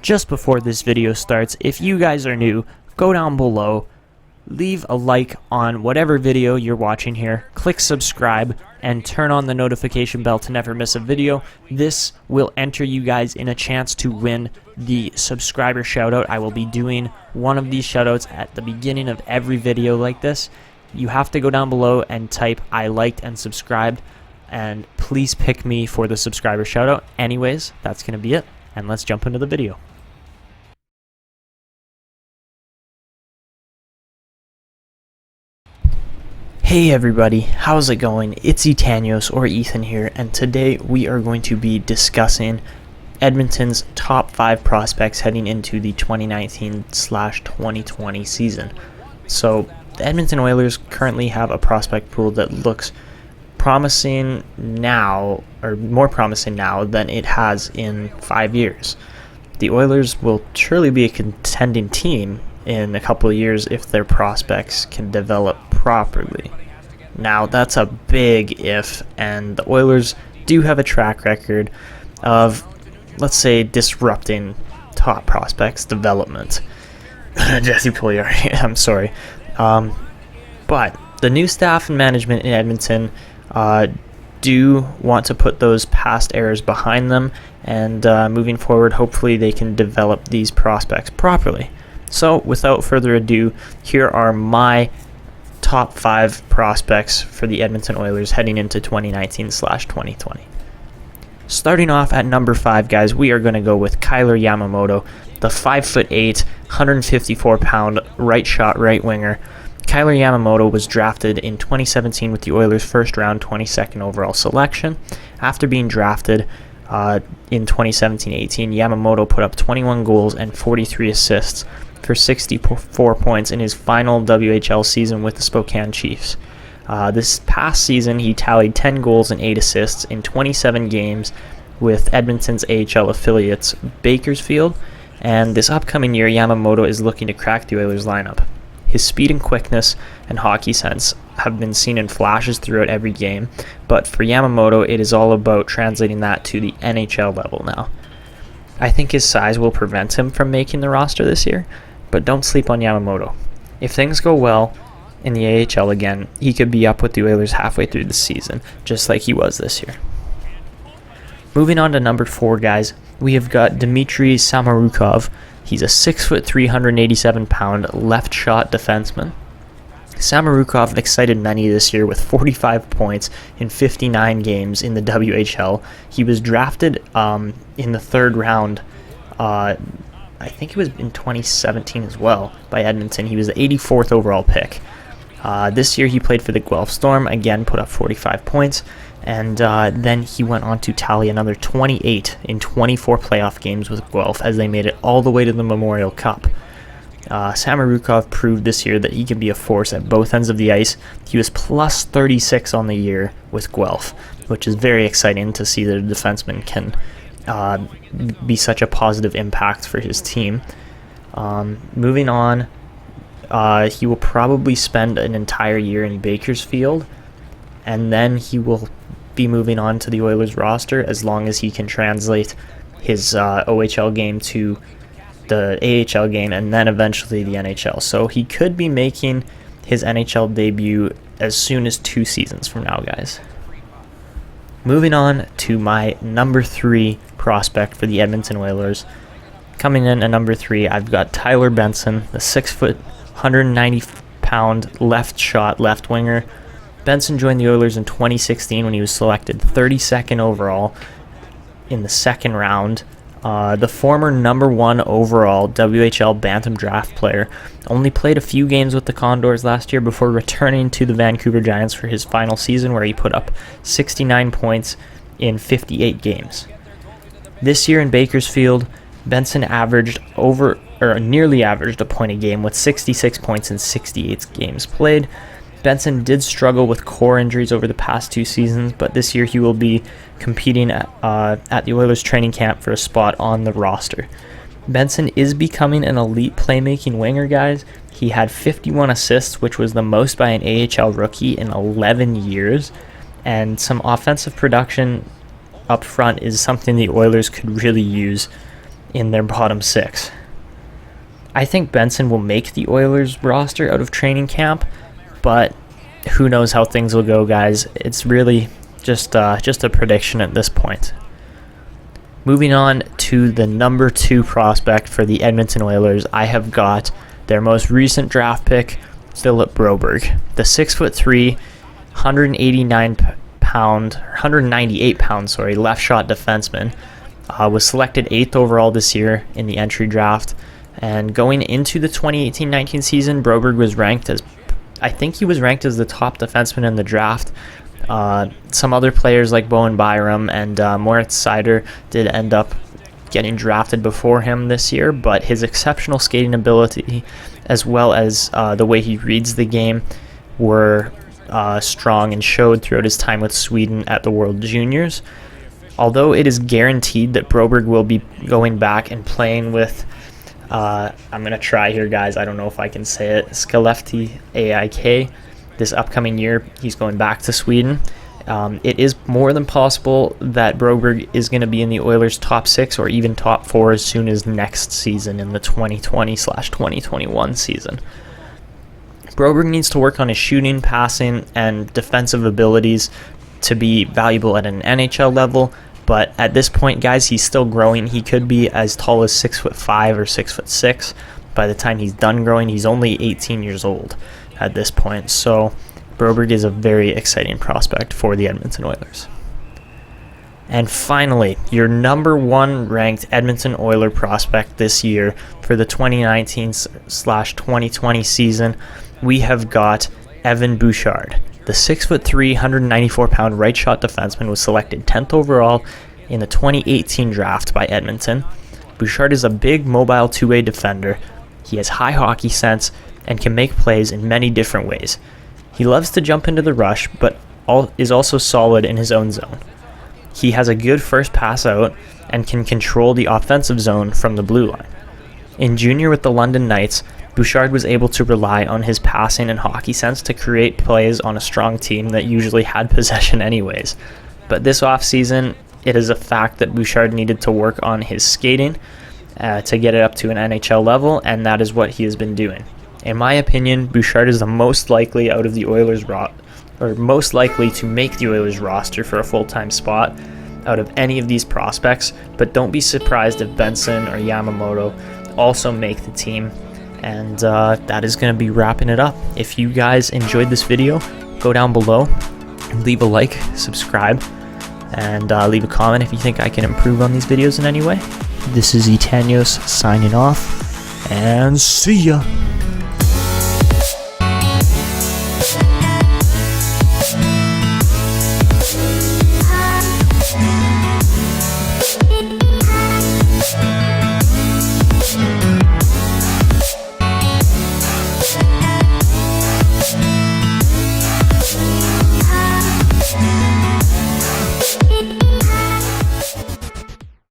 Just before this video starts, if you guys are new, go down below, leave a like on whatever video you're watching here, click subscribe, and turn on the notification bell to never miss a video. This will enter you guys in a chance to win the subscriber shoutout. I will be doing one of these shoutouts at the beginning of every video like this. You have to go down below and type I liked and subscribed, and please pick me for the subscriber shoutout. Anyways, that's going to be it, and let's jump into the video. Hey everybody, how's it going? It's Etanyos, or Ethan here, and today we are going to be discussing Edmonton's top 5 prospects heading into the 2019/2020 season. So, the Edmonton Oilers currently have a prospect pool that looks promising now, or more promising now than it has in 5 years. The Oilers will surely be a contending team in a couple of years if their prospects can develop properly. Now, that's a big if, and the Oilers do have a track record of, let's say, disrupting top prospects' development. Jesse Pugliari, I'm sorry. But the new staff and management in Edmonton do want to put those past errors behind them, and moving forward, hopefully they can develop these prospects properly. So, without further ado, here are my top 5 prospects for the Edmonton Oilers heading into 2019/2020. Starting off at number 5, guys, we are going to go with Yamamoto, the 5'8", 154-pound right shot right winger. Yamamoto was drafted in 2017 with the Oilers' first round 22nd overall selection. After being drafted in 2017-18, Yamamoto put up 21 goals and 43 assists for 64 points in his final WHL season with the Spokane Chiefs. This past season, he tallied 10 goals and 8 assists in 27 games with Edmonton's AHL affiliates Bakersfield, and this upcoming year, Yamamoto is looking to crack the Oilers lineup. His speed and quickness and hockey sense have been seen in flashes throughout every game, but for Yamamoto, it is all about translating that to the NHL level now. I think his size will prevent him from making the roster this year, but don't sleep on Yamamoto. If things go well in the AHL again, he could be up with the Oilers halfway through the season, just like he was this year. Moving on to number 4, guys, we have got Dimitri Smirnov. He's a 6'3", 187-pound left shot defenseman. Smirnov excited many this year with 45 points in 59 games in the WHL. He was drafted in the 3rd round, I think it was in 2017 as well, by Edmonton. He was the 84th overall pick. This year he played for the Guelph Storm, again put up 45 points, and then he went on to tally another 28 in 24 playoff games with Guelph as they made it all the way to the Memorial Cup. Smirnov proved this year that he can be a force at both ends of the ice. He was plus 36 on the year with Guelph, which is very exciting to see that a defenseman can be such a positive impact for his team. Moving on, he will probably spend an entire year in Bakersfield, and then he will be moving on to the Oilers roster as long as he can translate his OHL game to the AHL game and then eventually the NHL. So he could be making his NHL debut as soon as 2 seasons from now, guys. Moving on to my number 3 prospect for the Edmonton Oilers. Coming in at number 3, I've got Tyler Benson, the 6', 190-pound left shot left winger. Benson joined the Oilers in 2016 when he was selected 32nd overall in the 2nd round. The former number 1 overall WHL Bantam draft player only played a few games with the Condors last year before returning to the Vancouver Giants for his final season, where he put up 69 points in 58 games. This year in Bakersfield, Benson nearly averaged a point a game with 66 points in 68 games played. Benson did struggle with core injuries over the past 2 seasons, but this year he will be competing at the Oilers training camp for a spot on the roster. Benson is becoming an elite playmaking winger, guys. He had 51 assists, which was the most by an AHL rookie in 11 years, and some offensive production up front is something the Oilers could really use in their bottom 6. I think Benson will make the Oilers roster out of training camp, but who knows how things will go, guys. It's really just a prediction at this point. Moving on to the number 2 prospect for the Edmonton Oilers, I have got their most recent draft pick, Phillip Berg, the 6'3", 198 pound, left shot defenseman. Was selected 8th overall this year in the entry draft, and going into the 2018-19 season, Broberg was ranked as, I think he was ranked as the top defenseman in the draft. Some other players like Bowen Byram and Moritz Seider did end up getting drafted before him this year, but his exceptional skating ability as well as the way he reads the game were strong and showed throughout his time with Sweden at the World Juniors. Although it is guaranteed that Broberg will be going back and playing with, I'm going to try here, guys, I don't know if I can say it, Skellefteå AIK. This upcoming year, he's going back to Sweden. It is more than possible that Broberg is going to be in the Oilers' top 6 or even top 4 as soon as next season in the 2020/2021 season. Broberg needs to work on his shooting, passing, and defensive abilities to be valuable at an NHL level, but at this point, guys, he's still growing. He could be as tall as 6'5" or 6'6". By the time he's done growing, he's only 18 years old at this point, so Broberg is a very exciting prospect for the Edmonton Oilers. And finally, your number 1 ranked Edmonton Oiler prospect this year for the 2019/2020 season, we have got Evan Bouchard. The 6'3", 194 pound right shot defenseman was selected 10th overall in the 2018 draft by Edmonton. Bouchard is a big mobile two-way defender. He has high hockey sense and can make plays in many different ways. He loves to jump into the rush, but is also solid in his own zone. He has a good first pass out and can control the offensive zone from the blue line. In junior with the London Knights, Bouchard was able to rely on his passing and hockey sense to create plays on a strong team that usually had possession anyways. But this offseason, it is a fact that Bouchard needed to work on his skating to get it up to an NHL level, and that is what he has been doing. In my opinion, Bouchard is the most likely out of the Oilers most likely to make the Oilers roster for a full-time spot out of any of these prospects, but don't be surprised if Benson or Yamamoto also make the team. And that is going to be wrapping it up. If you guys enjoyed this video, go down below, leave a like, subscribe, and leave a comment if you think I can improve on these videos in any way. This is Etanyos signing off, and see ya!